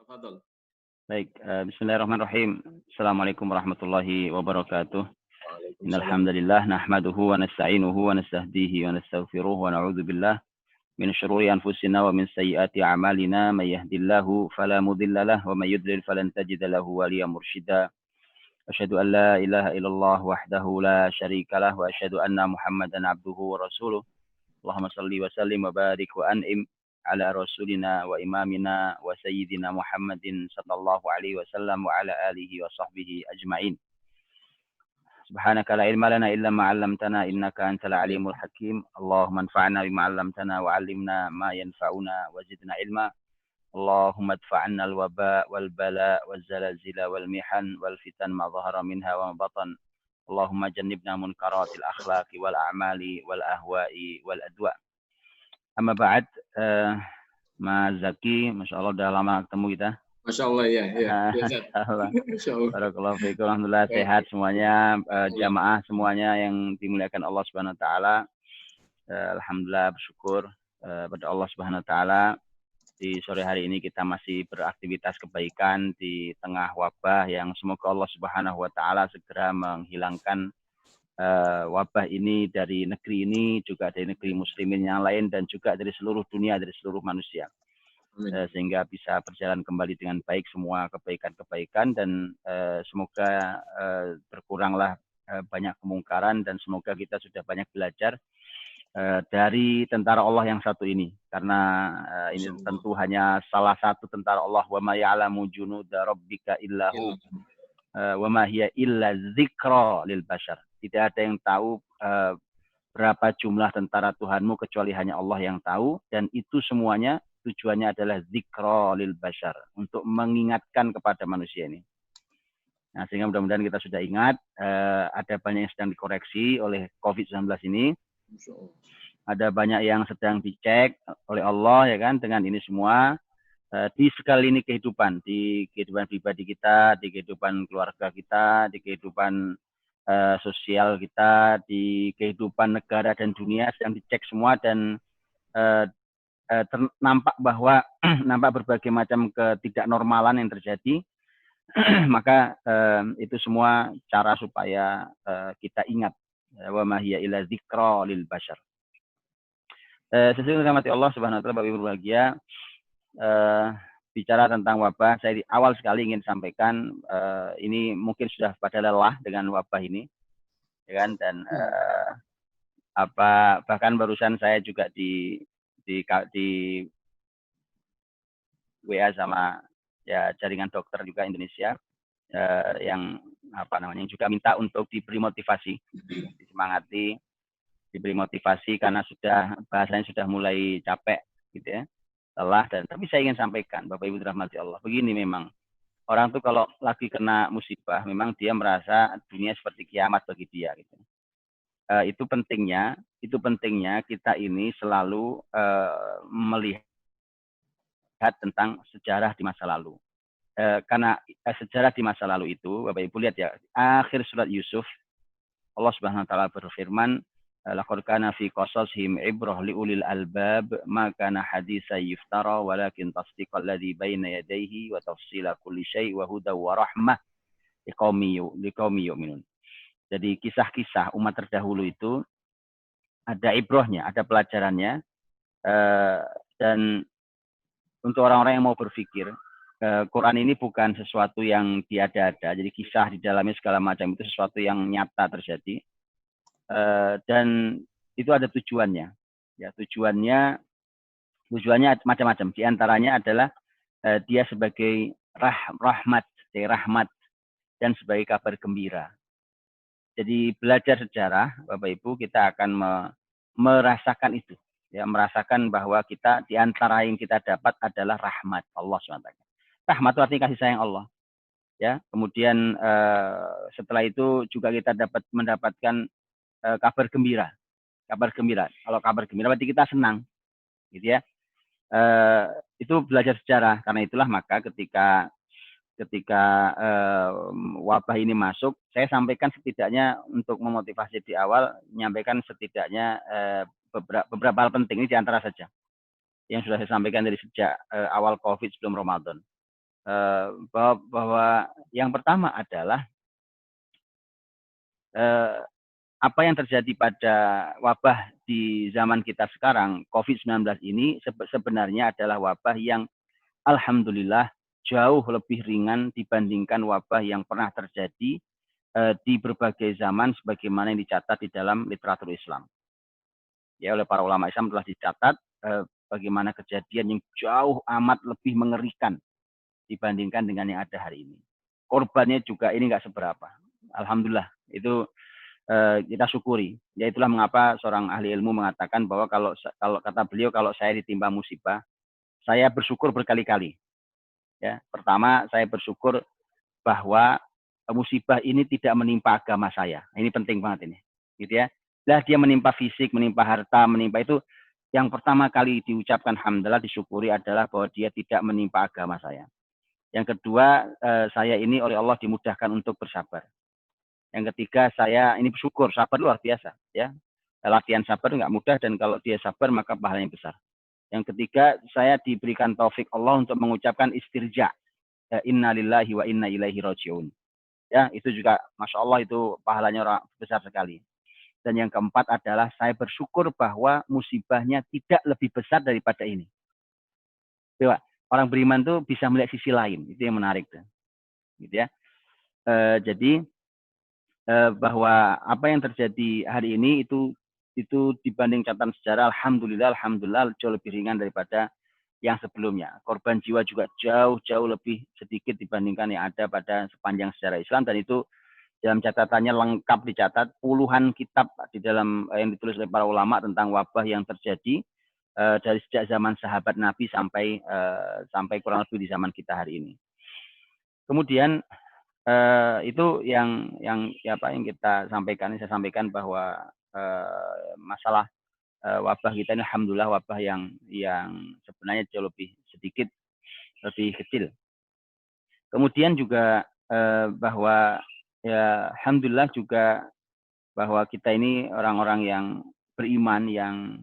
Tafadhol. Baik, bismillahirrahmanirrahim. Assalamualaikum warahmatullahi wabarakatuh. Innal Waalaikumsalam. hamdalillah nahmaduhu wa nasta'inuhu wa nastahdihi wa nastaghfiruh wa na'udzu billah min syururi anfusina wa min sayyiati a'malina may yahdihillahu fala mudhillalah wa may yudlil falan tajida lahu waliyan mursyida. Asyhadu an la ilaha illallah wahdahu la syarikalah wa asyhadu anna Muhammadan abduhu wa rasuluh. Allahumma salli wa sallim wa barik wa an'im ala rasulina wa imamina wa sayyidina Muhammadin sallallahu alaihi wasallam wa ala alihi wa sahbihi ajma'in. Subhanaka la ilma lana illa ma 'allamtana innaka antal alimul hakim. Allahumma anfa'na bima 'allamtana wa 'allimna ma yanfa'una wa zidna ilma. Allahumma adfa'anna al-waba wal bala wal zalazila wal mihan wal fitan ma dhahara minha wa ma batan. Allahumma jannibna munkaratil akhlaqi wal a'mali wal ahwa'i wal adwa. Amma ba'd, Mas Zaki, Masya Allah udah lama ketemu kita. Masya Allah ya, ya. Masya Allah. Barakallahu fiikum. Alhamdulillah sehat semuanya, jamaah semuanya yang dimuliakan Allah Subhanahu Wa Taala. Alhamdulillah bersyukur pada Allah Subhanahu Wa Taala. Di sore hari ini kita masih beraktivitas kebaikan di tengah wabah yang semoga Allah Subhanahu Wa Taala segera menghilangkan wabah ini dari negeri ini, juga dari negeri muslimin yang lain, dan juga dari seluruh dunia, dari seluruh manusia. Sehingga bisa berjalan kembali dengan baik semua kebaikan-kebaikan, dan semoga berkuranglah banyak kemungkaran, dan semoga kita sudah banyak belajar dari tentara Allah yang satu ini. Karena ini tentu hanya salah satu tentara Allah. Wa ma ya'lamu junuda rabbika illahu wa ma hiya illa dzikra lil bashar. Tidak ada yang tahu berapa jumlah tentara Tuhanmu kecuali hanya Allah yang tahu, dan itu semuanya tujuannya adalah dzikra lil bashar, untuk mengingatkan kepada manusia ini. Nah, sehingga mudah-mudahan kita sudah ingat, ada banyak yang sedang dikoreksi oleh COVID-19 ini. Ada banyak yang sedang dicek oleh Allah, ya kan, dengan ini semua. Di segala lini kehidupan, di kehidupan pribadi kita, di kehidupan keluarga kita, di kehidupan sosial kita, di kehidupan negara dan dunia sedang dicek semua, dan nampak bahwa nampak berbagai macam ketidaknormalan yang terjadi. Maka itu semua cara supaya kita ingat, wa ma hiya illa dzikra lil bashar. Sesuai dengan rahmat Allah Subhanahu wa taala, Bapak Ibu berbahagia, bicara tentang wabah, saya di awal sekali ingin sampaikan, ini mungkin sudah pada lelah dengan wabah ini, ya kan, dan bahkan barusan saya juga di WA sama ya jaringan dokter juga Indonesia, yang yang juga minta untuk diberi motivasi, disemangati, diberi motivasi karena bahasanya sudah mulai capek gitu ya, lelah. Dan tapi saya ingin sampaikan, Bapak Ibu dirahmati Allah, begini, memang orang tuh kalau lagi kena musibah, memang dia merasa dunia seperti kiamat bagi dia gitu. Itu pentingnya kita ini selalu melihat tentang sejarah di masa lalu. Karena sejarah di masa lalu itu, Bapak Ibu lihat ya, akhir surat Yusuf, Allah Subhanahu wa taala berfirman, laqad kana fi qasasihim ibrah liulil albab ma kana haditsan yuftara walakin tasdiqal ladzi baina yadayhi wa tafsila kulli syai' wa hudaw wa rahmah liqaumi yu'minun. Jadi kisah-kisah umat terdahulu itu ada ibrahnya, ada pelajarannya, dan untuk orang-orang yang mau berpikir, Quran ini bukan sesuatu yang tiada-ada. Jadi kisah di dalamnya segala macam itu sesuatu yang nyata terjadi, dan itu ada tujuannya. Ya, tujuannya macam-macam. Di antaranya adalah dia sebagai rahmat dan sebagai kabar gembira. Jadi belajar sejarah, Bapak Ibu, kita akan merasakan itu, ya, merasakan bahwa kita di antara yang kita dapat adalah rahmat Allah SWT. Rahmat itu artinya kasih sayang Allah, ya. Kemudian setelah itu juga kita mendapatkan kabar gembira. Kalau kabar gembira berarti kita senang, gitu ya. Itu belajar sejarah. Karena itulah maka ketika wabah ini masuk, saya sampaikan setidaknya untuk memotivasi di awal, menyampaikan setidaknya beberapa hal penting. Ini diantara saja yang sudah saya sampaikan dari sejak awal COVID sebelum Ramadan. bahwa yang pertama adalah apa yang terjadi pada wabah di zaman kita sekarang, COVID-19 ini sebenarnya adalah wabah yang alhamdulillah jauh lebih ringan dibandingkan wabah yang pernah terjadi di berbagai zaman sebagaimana yang dicatat di dalam literatur Islam. Ya, oleh para ulama Islam telah dicatat bagaimana kejadian yang jauh amat lebih mengerikan dibandingkan dengan yang ada hari ini. Korbannya juga ini nggak seberapa. Alhamdulillah, itu kita syukuri. Ya itulah mengapa seorang ahli ilmu mengatakan bahwa kalau kata beliau, kalau saya ditimpa musibah, saya bersyukur berkali-kali. Ya, pertama saya bersyukur bahwa musibah ini tidak menimpa agama saya. Ini penting banget ini, gitu ya. Lah dia menimpa fisik, menimpa harta, menimpa itu yang pertama kali diucapkan hamdalah, disyukuri adalah bahwa dia tidak menimpa agama saya. Yang kedua, saya ini oleh Allah dimudahkan untuk bersabar. Yang ketiga, saya ini bersyukur, sabar luar biasa, ya. Latihan sabar nggak mudah dan kalau dia sabar maka pahalanya besar. Yang ketiga, saya diberikan taufik Allah untuk mengucapkan istirja. Inna lillahi wa inna ilaihi raji'un. Ya, itu juga Masya Allah itu pahalanya besar sekali. Dan yang keempat adalah saya bersyukur bahwa musibahnya tidak lebih besar daripada ini. Coba, orang beriman tuh bisa melihat sisi lain, itu yang menarik tuh. Gitu ya. Jadi bahwa apa yang terjadi hari ini itu dibanding catatan sejarah, alhamdulillah jauh lebih ringan daripada yang sebelumnya. Korban jiwa juga jauh lebih sedikit dibandingkan yang ada pada sepanjang sejarah Islam, dan itu dalam catatannya lengkap dicatat puluhan kitab di dalam yang ditulis oleh para ulama tentang wabah yang terjadi dari sejak zaman sahabat Nabi sampai kurang lebih di zaman kita hari ini. Kemudian itu yang kita sampaikan. Saya sampaikan bahwa masalah wabah kita ini alhamdulillah wabah yang sebenarnya jauh lebih sedikit, lebih kecil. Kemudian juga bahwa ya alhamdulillah juga bahwa kita ini orang-orang yang beriman yang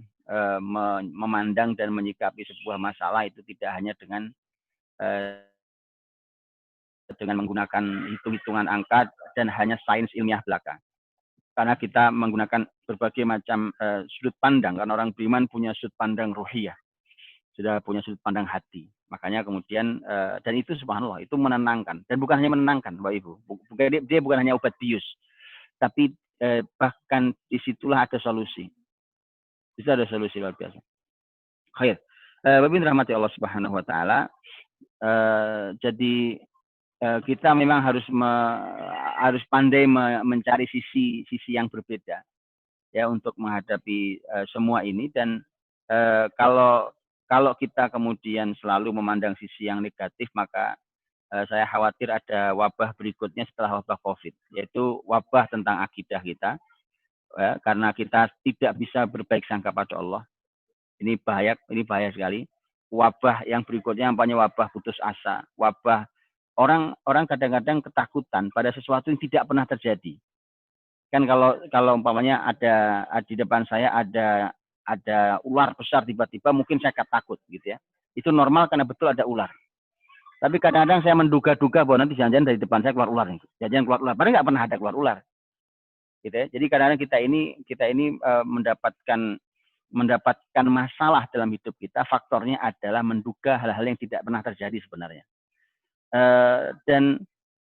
memandang dan menyikapi sebuah masalah itu tidak hanya dengan menggunakan hitung-hitungan angka dan hanya sains ilmiah belaka. Karena kita menggunakan berbagai macam sudut pandang, karena orang beriman punya sudut pandang ruhiyah, sudah punya sudut pandang hati. Makanya kemudian, dan itu subhanallah, itu menenangkan. Dan bukan hanya menenangkan, Bapak Ibu. Dia bukan hanya obat bius. Tapi bahkan disitulah ada solusi. Bisa ada solusi luar biasa. Khair. Bapak Ibu rahmati Allah Subhanahu wa taala. Jadi kita memang harus pandai mencari sisi yang berbeda ya untuk menghadapi semua ini. Dan kalau kita kemudian selalu memandang sisi yang negatif, maka saya khawatir ada wabah berikutnya setelah wabah COVID, yaitu wabah tentang akidah kita, ya, karena kita tidak bisa berbaik sangka pada Allah. Ini bahaya sekali. Wabah yang berikutnya namanya wabah putus asa, wabah orang kadang-kadang ketakutan pada sesuatu yang tidak pernah terjadi. Kan kalau umpamanya ada di depan saya ada ular besar tiba-tiba, mungkin saya takut gitu ya. Itu normal karena betul ada ular. Tapi kadang-kadang saya menduga-duga bahwa nanti jangan-jangan dari depan saya keluar ular nih. Jangan keluar ular. Padahal nggak pernah ada keluar ular. Gitu ya. Jadi kadang-kadang kita ini mendapatkan masalah dalam hidup kita, faktornya adalah menduga hal-hal yang tidak pernah terjadi sebenarnya. Dan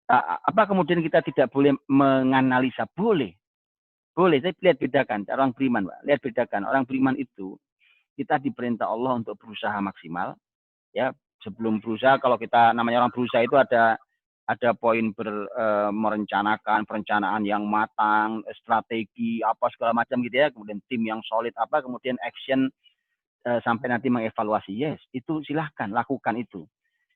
apa kemudian kita tidak boleh menganalisa? Boleh, tapi lihat bedakan orang beriman, Pak. Lihat bedakan orang beriman itu kita diperintah Allah untuk berusaha maksimal, ya. Sebelum berusaha, kalau kita namanya orang berusaha itu ada poin merencanakan perencanaan yang matang, strategi apa segala macam gitu ya, kemudian tim yang solid apa, kemudian action sampai nanti mengevaluasi. Yes, itu silahkan lakukan itu.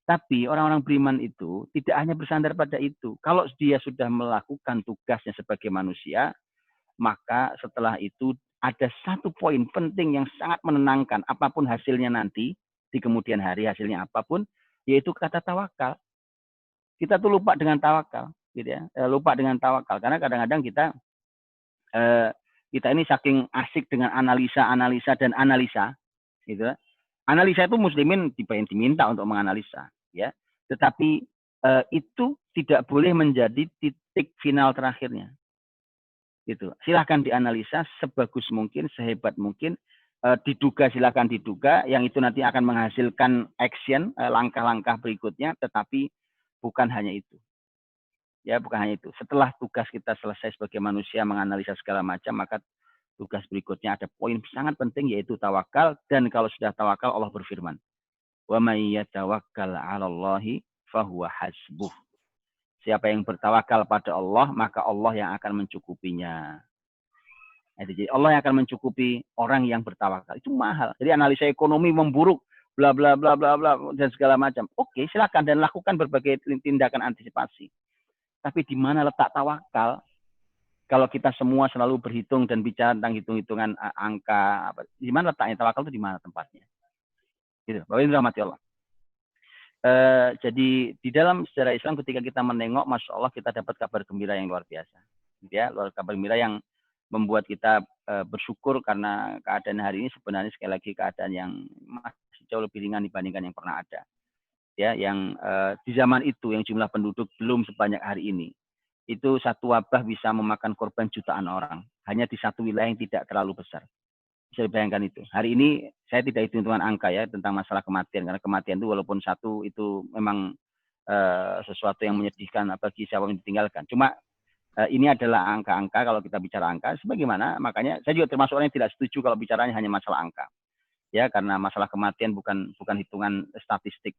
Tapi orang-orang beriman itu tidak hanya bersandar pada itu. Kalau dia sudah melakukan tugasnya sebagai manusia, maka setelah itu ada satu poin penting yang sangat menenangkan, apapun hasilnya nanti, di kemudian hari hasilnya apapun, yaitu kata tawakal. Kita tuh lupa dengan tawakal, gitu ya. Lupa dengan tawakal, karena kadang-kadang kita ini saking asik dengan analisa, gitu. Analisa itu muslimin diminta untuk menganalisa, ya. Tetapi itu tidak boleh menjadi titik final terakhirnya. Gitu. Silahkan dianalisa sebagus mungkin, sehebat mungkin. Diduga silakan diduga, yang itu nanti akan menghasilkan action, langkah-langkah berikutnya, tetapi bukan hanya itu. Ya, bukan hanya itu. Setelah tugas kita selesai sebagai manusia menganalisa segala macam, maka tugas berikutnya ada poin sangat penting, yaitu tawakal. Dan kalau sudah tawakal, Allah berfirman, wa may yatawakkal 'alallahi fahuwa hasbuh. Siapa yang bertawakal pada Allah, maka Allah yang akan mencukupinya. Jadi Allah yang akan mencukupi orang yang bertawakal. Itu mahal. Jadi analisa ekonomi memburuk, bla bla bla bla bla dan segala macam. Oke, silakan dan lakukan berbagai tindakan antisipasi. Tapi di mana letak tawakal? Kalau kita semua selalu berhitung dan bicara tentang hitung-hitungan angka, di mana letaknya tawakal itu, di mana tempatnya? Gitu. Bapak Ibu rahmati Allah. Jadi di dalam sejarah Islam ketika kita menengok, masya Allah kita dapat kabar gembira yang luar biasa. Ya, kabar gembira yang membuat kita bersyukur karena keadaan hari ini sebenarnya sekali lagi keadaan yang masih jauh lebih ringan dibandingkan yang pernah ada. Ya, yang di zaman itu yang jumlah penduduk belum sebanyak hari ini, itu satu wabah bisa memakan korban jutaan orang hanya di satu wilayah yang tidak terlalu besar. Bisa dibayangkan itu. Hari ini saya tidak hitung-hitungan angka ya tentang masalah kematian, karena kematian itu walaupun satu itu memang sesuatu yang menyedihkan bagi siapa yang ditinggalkan. Cuma ini adalah angka-angka kalau kita bicara angka, sebagaimana makanya saya juga termasuk orang yang tidak setuju kalau bicaranya hanya masalah angka, ya karena masalah kematian bukan hitungan statistik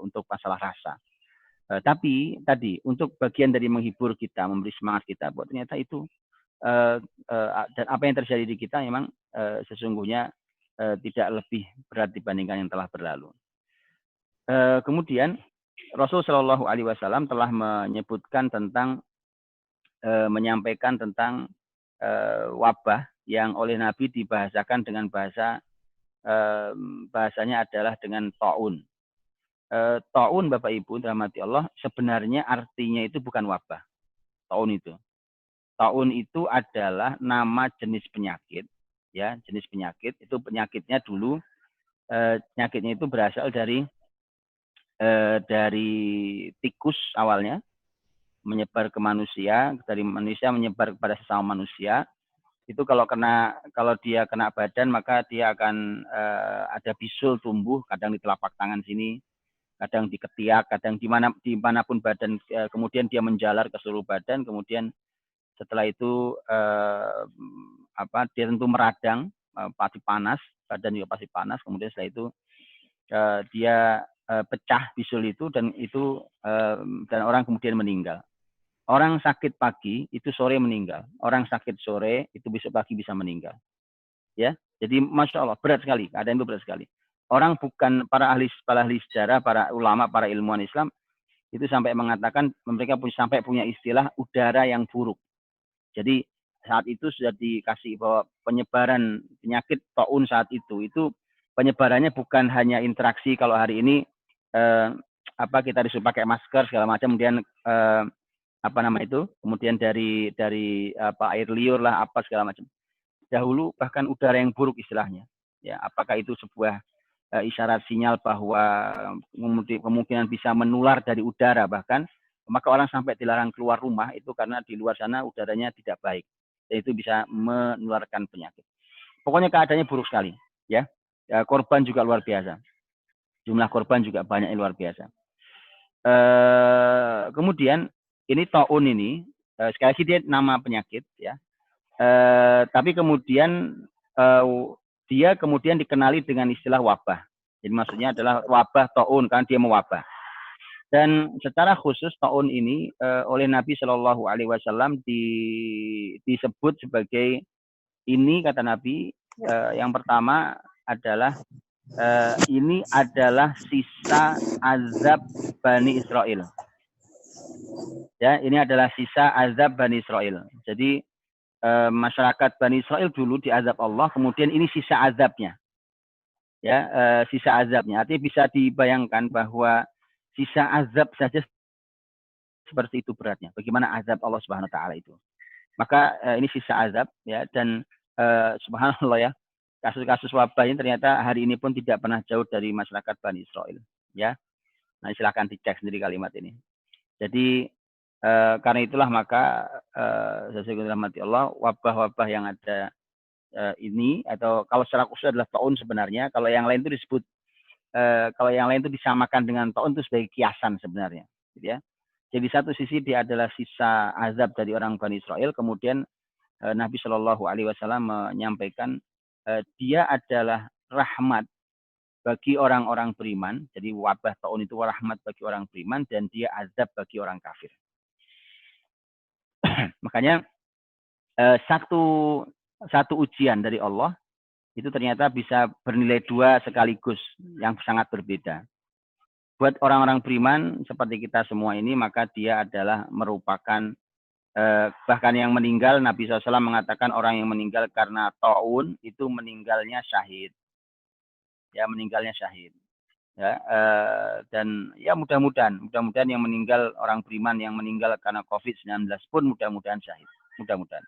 untuk masalah rasa. Tapi tadi untuk bagian dari menghibur kita, memberi semangat kita, bahwa ternyata itu dan apa yang terjadi di kita memang sesungguhnya tidak lebih berat dibandingkan yang telah berlalu. Kemudian Rasulullah Shallallahu Alaihi Wasallam telah menyebutkan tentang menyampaikan tentang wabah yang oleh Nabi dibahasakan dengan bahasanya adalah dengan ta'un. Ta'un Bapak Ibu dirahmati Allah, sebenarnya artinya itu bukan wabah. Ta'un itu. Ta'un itu adalah nama jenis penyakit, ya jenis penyakit. Itu penyakitnya dulu, penyakitnya itu berasal dari tikus awalnya, menyebar ke manusia, dari manusia menyebar kepada sesama manusia. Itu kalau dia kena badan, maka dia akan ada bisul tumbuh, kadang di telapak tangan sini, kadang di ketiak, kadang dimanapun badan, kemudian dia menjalar ke seluruh badan, kemudian setelah itu dia tentu meradang, pasti panas, badan juga pasti panas, kemudian setelah itu dia pecah bisul itu, dan orang kemudian meninggal. Orang sakit pagi itu sore meninggal. Orang sakit sore itu besok pagi bisa meninggal. Ya, jadi masya Allah berat sekali. Keadaan itu berat sekali. Orang bukan para ahli sejarah, para ulama, para ilmuwan Islam itu sampai mengatakan mereka sampai punya istilah udara yang buruk. Jadi saat itu sudah dikasih bahwa penyebaran penyakit taun saat itu penyebarannya bukan hanya interaksi. Kalau hari ini kita disuruh pakai masker segala macam, kemudian kemudian dari air liur lah segala macam. Dahulu bahkan udara yang buruk istilahnya. Ya, apakah itu sebuah isyarat sinyal bahwa kemungkinan bisa menular dari udara, bahkan maka orang sampai dilarang keluar rumah itu karena di luar sana udaranya tidak baik, dan itu bisa menularkan penyakit. Pokoknya keadaannya buruk sekali, ya. Korban juga luar biasa. Jumlah korban juga banyak yang luar biasa. Kemudian ini taun ini sekali lagi dia nama penyakit, ya. Tapi kemudian dia kemudian dikenali dengan istilah wabah. Jadi maksudnya adalah wabah taun, karena dia mewabah. Dan secara khusus taun ini oleh Nabi Shallallahu Alaihi Wasallam disebut sebagai ini, kata Nabi, yang pertama adalah ini adalah sisa azab Bani Israel. Ya, ini adalah sisa azab Bani Israel. Jadi masyarakat Bani Israel dulu diazab Allah, kemudian ini sisa azabnya. Ya, sisa azabnya. Artinya bisa dibayangkan bahwa sisa azab saja seperti itu beratnya. Bagaimana azab Allah Subhanahu wa taala itu. Maka ini sisa azab, ya, dan subhanallah, ya. Kasus-kasus wabah ini ternyata hari ini pun tidak pernah jauh dari masyarakat Bani Israel, ya. Nah, silakan dicek sendiri kalimat ini. Jadi karena itulah maka sesuai rahmati Allah, wabah-wabah yang ada ini atau kalau secara khusus adalah taun sebenarnya, kalau yang lain itu disebut kalau yang lain itu disamakan dengan taun itu sebagai kiasan sebenarnya, gitu ya. Jadi satu sisi dia adalah sisa azab dari orang Bani Israel, kemudian Nabi Shallallahu Alaihi Wasallam menyampaikan dia adalah rahmat bagi orang-orang beriman. Jadi wabah taun itu rahmat bagi orang beriman dan dia azab bagi orang kafir. Makanya satu ujian dari Allah itu ternyata bisa bernilai dua sekaligus yang sangat berbeda. Buat orang-orang beriman seperti kita semua ini, maka dia adalah merupakan bahkan yang meninggal, Nabi SAW mengatakan orang yang meninggal karena taun itu meninggalnya syahid. Ya, meninggalnya syahid. Ya, dan ya mudah-mudahan yang meninggal orang beriman yang meninggal karena COVID-19 pun mudah-mudahan syahid. Mudah-mudahan.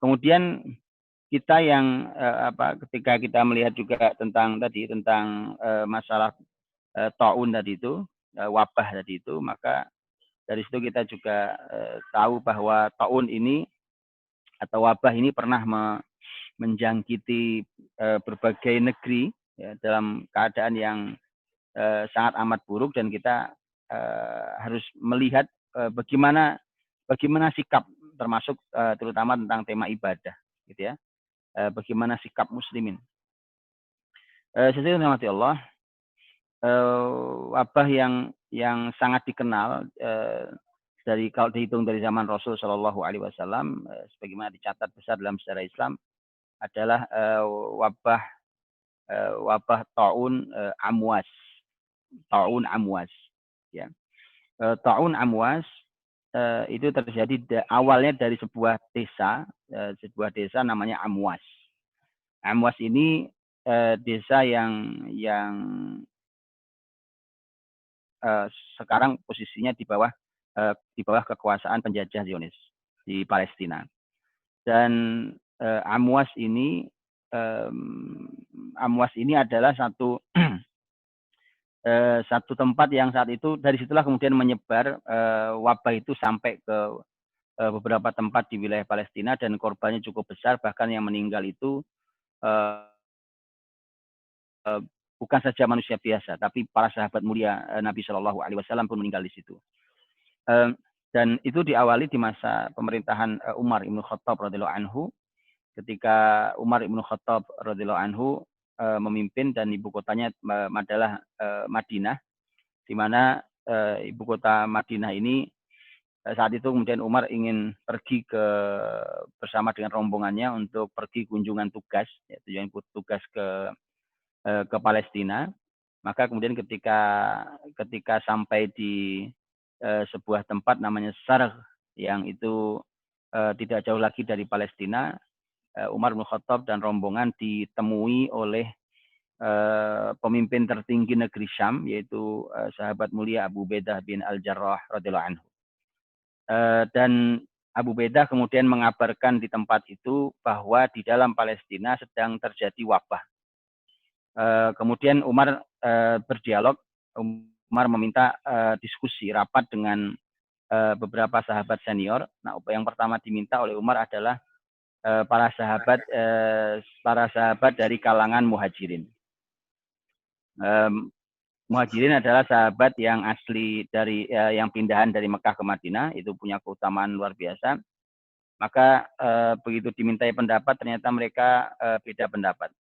Kemudian kita yang ketika kita melihat juga tentang masalah taun tadi itu, wabah tadi itu, maka dari situ kita juga tahu bahwa taun ini atau wabah ini pernah menjangkiti berbagai negeri ya, dalam keadaan yang sangat amat buruk, dan kita harus melihat bagaimana sikap, termasuk terutama tentang tema ibadah, gitu ya. Bagaimana sikap muslimin. Sesuai dengan Allah, wabah yang sangat dikenal dari kalau dihitung dari zaman Rasul Shallallahu Alaihi Wasallam, sebagaimana dicatat besar dalam sejarah Islam, adalah wabah taun Amwas. Taun Amwas, ya. Taun Amwas itu terjadi awalnya dari sebuah desa namanya Amwas. Amwas ini desa yang sekarang posisinya di bawah kekuasaan penjajah Zionis di Palestina. Dan Amwas ini adalah satu tempat yang saat itu dari situlah kemudian menyebar wabah itu sampai ke beberapa tempat di wilayah Palestina, dan korbannya cukup besar, bahkan yang meninggal itu bukan saja manusia biasa, tapi para sahabat mulia Nabi Shallallahu Alaihi Wasallam pun meninggal di situ. Dan itu diawali di masa pemerintahan Umar ibn Khattab radhiyallahu anhu, ketika Umar ibn Khattab radhiyallahu anhu memimpin, dan ibu kotanya adalah Madinah, di mana ibu kota Madinah ini saat itu kemudian Umar ingin pergi bersama dengan rombongannya untuk pergi kunjungan tugas, tujuan tugas ke Palestina. Maka kemudian ketika sampai di sebuah tempat namanya Sarg, yang itu tidak jauh lagi dari Palestina, Umar bin Khattab dan rombongan ditemui oleh pemimpin tertinggi negeri Syam, yaitu sahabat mulia Abu Ubaidah bin Al-Jarrah radhiyallahu anhu. Dan Abu Ubaidah kemudian mengabarkan di tempat itu bahwa di dalam Palestina sedang terjadi wabah. Kemudian Umar berdialog, Umar meminta diskusi rapat dengan beberapa sahabat senior. Nah, yang pertama diminta oleh Umar adalah para sahabat dari kalangan muhajirin. Muhajirin adalah sahabat yang asli dari yang pindahan dari Mekah ke Madinah, itu punya keutamaan luar biasa. Maka begitu dimintai pendapat, ternyata mereka beda pendapat.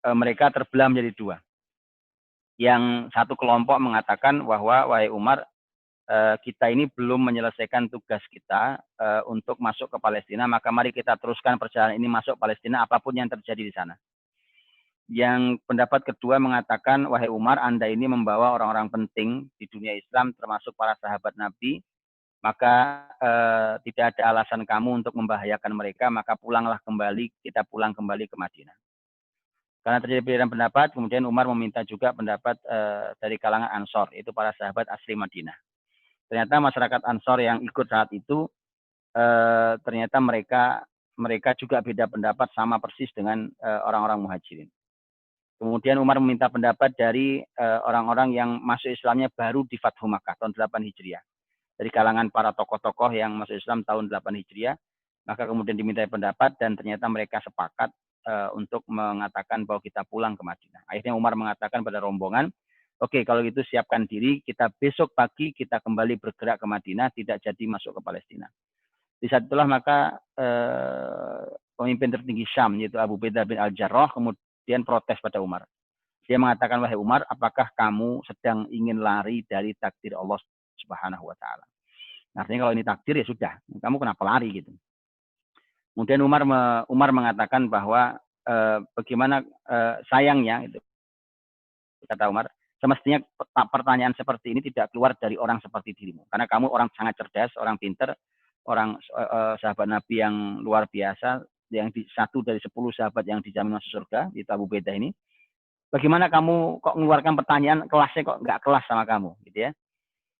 Mereka terbelah menjadi dua. Yang satu kelompok mengatakan bahwa, wahai Umar, kita ini belum menyelesaikan tugas kita untuk masuk ke Palestina, maka mari kita teruskan perjalanan ini masuk Palestina apapun yang terjadi di sana. Yang pendapat kedua mengatakan, wahai Umar, Anda ini membawa orang-orang penting di dunia Islam, termasuk para sahabat Nabi, maka tidak ada alasan kamu untuk membahayakan mereka, maka kita pulang kembali ke Madinah. Karena terjadi perbedaan pendapat, kemudian Umar meminta juga pendapat dari kalangan Ansor, itu para sahabat asli Madinah. Ternyata masyarakat Ansor yang ikut saat itu, ternyata mereka juga beda pendapat sama persis dengan orang-orang Muhajirin. Kemudian Umar meminta pendapat dari orang-orang yang masuk Islamnya baru di Fathu Makkah tahun 8 Hijriah. Dari kalangan para tokoh-tokoh yang masuk Islam tahun 8 Hijriah. Maka kemudian diminta pendapat dan ternyata mereka sepakat untuk mengatakan bahwa kita pulang ke Madinah. Akhirnya Umar mengatakan pada rombongan, oke, kalau gitu siapkan diri, kita besok pagi kita kembali bergerak ke Madinah, tidak jadi masuk ke Palestina. Di saat itulah maka pemimpin tertinggi Syam, yaitu Abu Ubaidah bin Al-Jarrah, kemudian protes pada Umar. Dia mengatakan, wahai Umar, apakah kamu sedang ingin lari dari takdir Allah Subhanahu wa Ta'ala? Artinya kalau ini takdir ya sudah, kamu kenapa lari gitu. Kemudian Umar mengatakan bahwa bagaimana sayangnya, gitu, kata Umar, semestinya pertanyaan seperti ini tidak keluar dari orang seperti dirimu. Karena kamu orang sangat cerdas, orang pinter, orang sahabat Nabi yang luar biasa, yang satu dari 10 sahabat yang dijamin masuk surga, itu Abu Ubaidah ini. Bagaimana kamu kok mengeluarkan pertanyaan kelasnya kok nggak kelas sama kamu, gitu ya?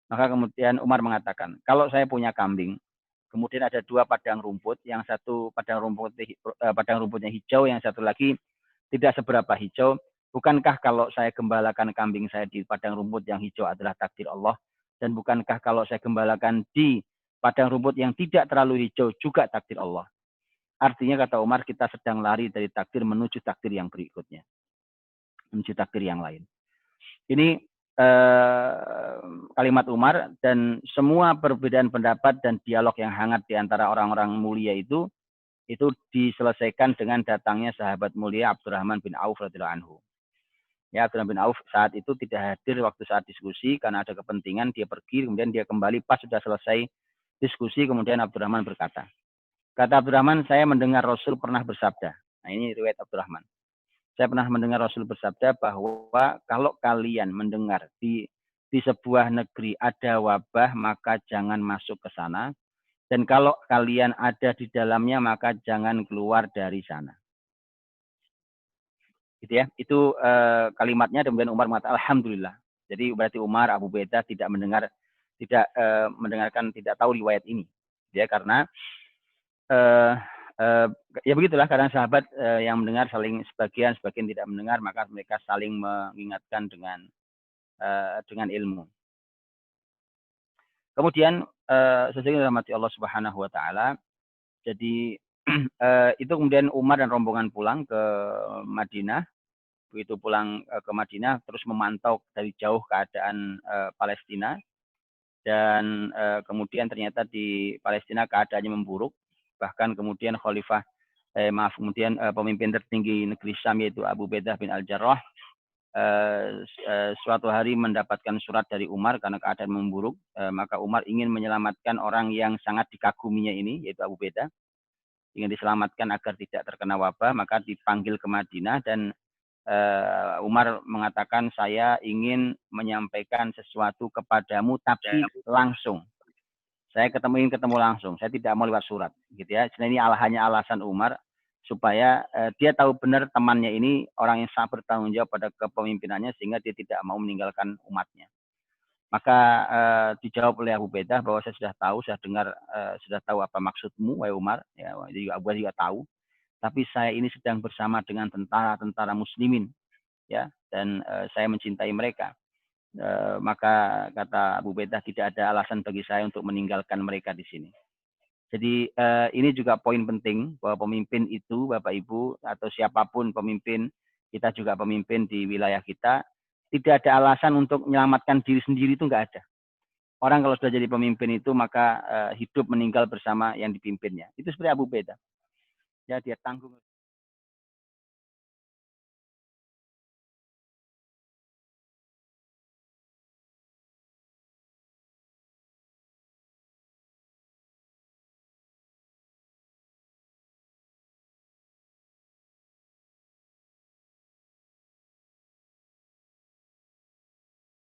Maka kemudian Umar mengatakan, kalau saya punya kambing, kemudian ada 2 padang rumput, yang satu padang rumputnya hijau, yang satu lagi tidak seberapa hijau. Bukankah kalau saya gembalakan kambing saya di padang rumput yang hijau adalah takdir Allah? Dan bukankah kalau saya gembalakan di padang rumput yang tidak terlalu hijau juga takdir Allah? Artinya kata Umar, kita sedang lari dari takdir menuju takdir yang berikutnya. Menuju takdir yang lain. Ini kalimat Umar, dan semua perbedaan pendapat dan dialog yang hangat di antara orang-orang mulia itu diselesaikan dengan datangnya sahabat mulia Abdurrahman bin Auf radhiyallahu anhu. Ya, Abdurrahman bin Auf saat itu tidak hadir waktu saat diskusi karena ada kepentingan, dia pergi, kemudian dia kembali pas sudah selesai diskusi, kemudian Abdurrahman berkata, kata Abdurrahman, saya mendengar Rasul pernah bersabda. Nah, ini riwayat Abdurrahman. Saya pernah mendengar Rasul bersabda bahwa kalau kalian mendengar di sebuah negeri ada wabah, maka jangan masuk ke sana. Dan kalau kalian ada di dalamnya, maka jangan keluar dari sana. Gitu ya. Itu kalimatnya, dan kemudian Umar mengatakan Alhamdulillah. Jadi berarti Umar, Abu Ubaidah tidak mendengarkan, tidak tahu riwayat ini. Ya, karena ya begitulah, kadang sahabat yang mendengar sebagian tidak mendengar, maka mereka saling mengingatkan dengan ilmu. Kemudian sesuai rahmati Allah Subhanahu wa Ta'ala, jadi itu kemudian Umar dan rombongan pulang ke Madinah. Begitu pulang ke Madinah, terus memantau dari jauh keadaan Palestina, dan kemudian ternyata di Palestina keadaannya memburuk. Bahkan kemudian pemimpin tertinggi negeri Syam, yaitu Abu Ubaidah bin Al-Jarrah, suatu hari mendapatkan surat dari Umar karena keadaan memburuk. Maka Umar ingin menyelamatkan orang yang sangat dikaguminya ini, yaitu Abu Ubaidah, ingin diselamatkan agar tidak terkena wabah. Maka dipanggil ke Madinah, dan Umar mengatakan, saya ingin menyampaikan sesuatu kepadamu tapi langsung. Saya ingin ketemu langsung. Saya tidak mau lewat surat, gitu ya. Ini hanya alasan Umar supaya dia tahu benar temannya ini orang yang sangat bertanggung jawab pada kepemimpinannya, sehingga dia tidak mau meninggalkan umatnya. Maka dijawab oleh Abu Ubaidah bahwa saya sudah tahu, sudah tahu apa maksudmu, wahai Umar. Ya, jadi Abu Ubaidah juga tahu. Tapi saya ini sedang bersama dengan tentara-tentara muslimin, ya, dan saya mencintai mereka. Maka kata Abu Ubaidah, tidak ada alasan bagi saya untuk meninggalkan mereka di sini. Jadi ini juga poin penting, bahwa pemimpin itu, Bapak Ibu, atau siapapun pemimpin, kita juga pemimpin di wilayah kita, tidak ada alasan untuk menyelamatkan diri sendiri, itu nggak ada. Orang kalau sudah jadi pemimpin itu, maka hidup meninggal bersama yang dipimpinnya. Itu seperti Abu Ubaidah. Ya, dia tanggung.